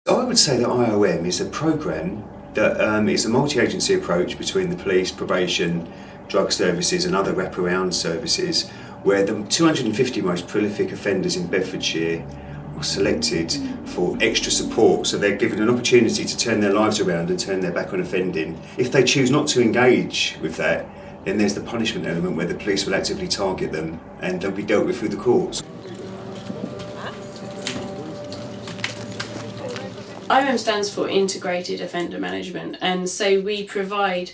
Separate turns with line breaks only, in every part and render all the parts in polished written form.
I would say that IOM is a programme that is a multi-agency approach between the police, probation, drug services and other wraparound services, where the 250 most prolific offenders in Bedfordshire are selected for extra support, so they're given an opportunity to turn their lives around and turn their back on offending. If they choose not to engage with that, then there's the punishment element where the police will actively target them and they'll be dealt with through the courts.
IOM stands for Integrated Offender Management, and so we provide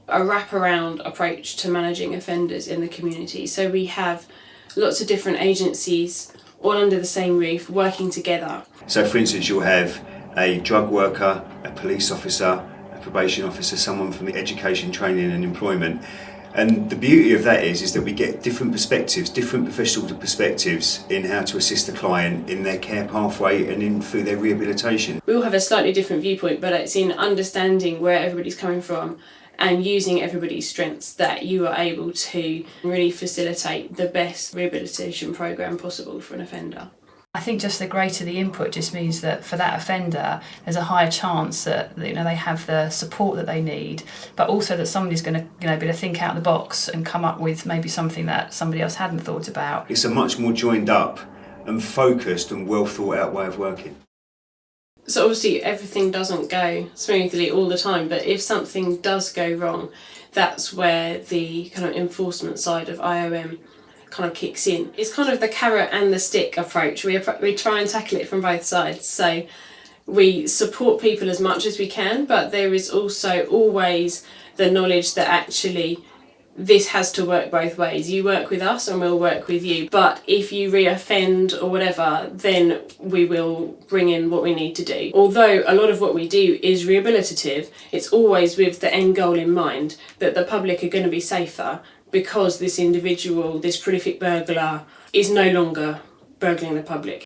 a wraparound approach to managing offenders in the community. So we have lots of different agencies all under the same roof working together.
So for instance, you'll have a drug worker, a police officer, a probation officer, someone from education, training and employment. And the beauty of that is that we get different perspectives, different professional perspectives in how to assist the client in their care pathway and in through their rehabilitation.
We all have a slightly different viewpoint, but it's in understanding where everybody's coming from and using everybody's strengths that you are able to really facilitate the best rehabilitation programme possible for an offender.
I think just the greater the input just means that for that offender there's a higher chance that they have the support that they need, but also that somebody's going to be able to think out of the box and come up with maybe something that somebody else hadn't thought about.
It's a much more joined up and focused and well thought out way of working.
So obviously everything doesn't go smoothly all the time, but if something does go wrong, that's where the kind of enforcement side of IOM kind of kicks in. It's kind of the carrot and the stick approach. We try and tackle it from both sides. So we support people as much as we can, but there is also always the knowledge that actually this has to work both ways. You work with us and we'll work with you, but if you reoffend or whatever, then we will bring in what we need to do. Although a lot of what we do is rehabilitative, it's always with the end goal in mind, that the public are going to be safer because this individual, this prolific burglar, is no longer burgling the public.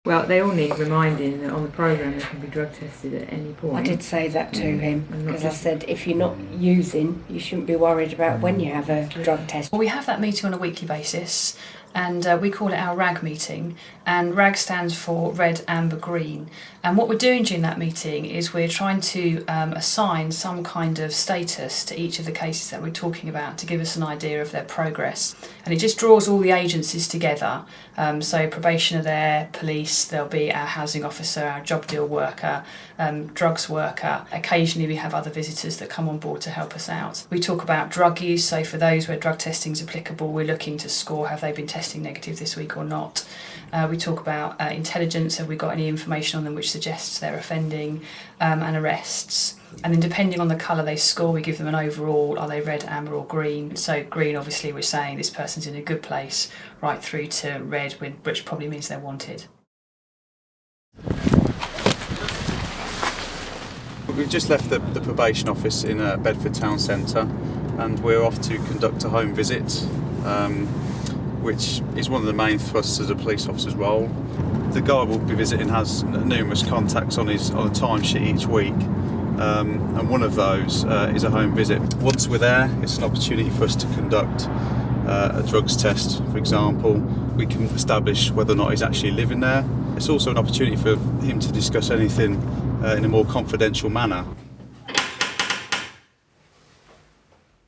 Well, they all need reminding that on the programme they can be drug tested at any point.
I did say that to him, because I said if you're not using, you shouldn't be worried about when you have a drug test.
Well, we have that meeting on a weekly basis, and we call it our RAG meeting, and RAG stands for Red, Amber, Green. And what we're doing during that meeting is we're trying to assign some kind of status to each of the cases that we're talking about to give us an idea of their progress. And it just draws all the agencies together. So probation are there, police, there'll be our housing officer, our job deal worker, drugs worker. Occasionally we have other visitors that come on board to help us out. We talk about drug use, so for those where drug testing is applicable, we're looking to score have they been testing negative this week or not. We talk about intelligence, have we got any information on them which suggests they're offending, and arrests. And then depending on the colour they score, we give them an overall, are they red, amber or green. So green, obviously we're saying this person's in a good place, right through to red, which probably means they're wanted.
We've just left the probation office in Bedford town centre, and we're off to conduct a home visit, which is one of the main thrusts of the police officer's role. The guy we'll be visiting has numerous contacts on a timesheet each week, and one of those is a home visit. Once we're there, it's an opportunity for us to conduct a drugs test, for example. We can establish whether or not he's actually living there. It's also an opportunity for him to discuss anything in a more confidential manner.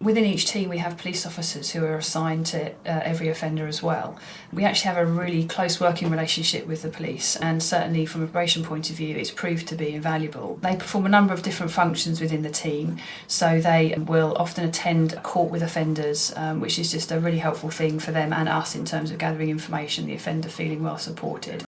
Within each team we have police officers who are assigned to every offender as well. We actually have a really close working relationship with the police, and certainly from a probation point of view it's proved to be invaluable. They perform a number of different functions within the team, so they will often attend a court with offenders, which is just a really helpful thing for them and us in terms of gathering information, the offender feeling well supported.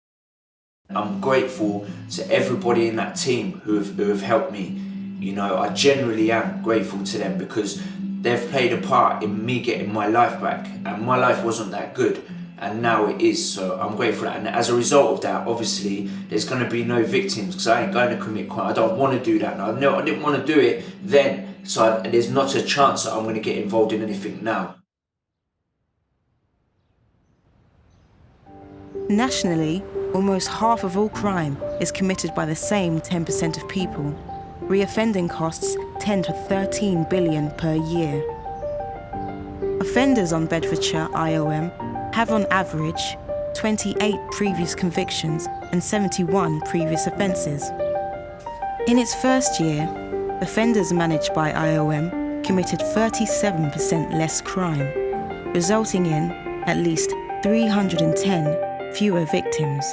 I'm grateful to everybody in that team who have helped me. You know, I generally am grateful to them because they've played a part in me getting my life back, and my life wasn't that good and now it is, so I'm grateful. And as a result of that, obviously there's going to be no victims because I ain't going to commit crime. I don't want to do that now. No, I didn't want to do it then, so there's not a chance that I'm going to get involved in anything now.
Nationally, almost half of all crime is committed by the same 10% of people. Reoffending costs 10 to 13 billion per year. Offenders on Bedfordshire IOM have on average 28 previous convictions and 71 previous offences. In its first year, offenders managed by IOM committed 37% less crime, resulting in at least 310 fewer victims.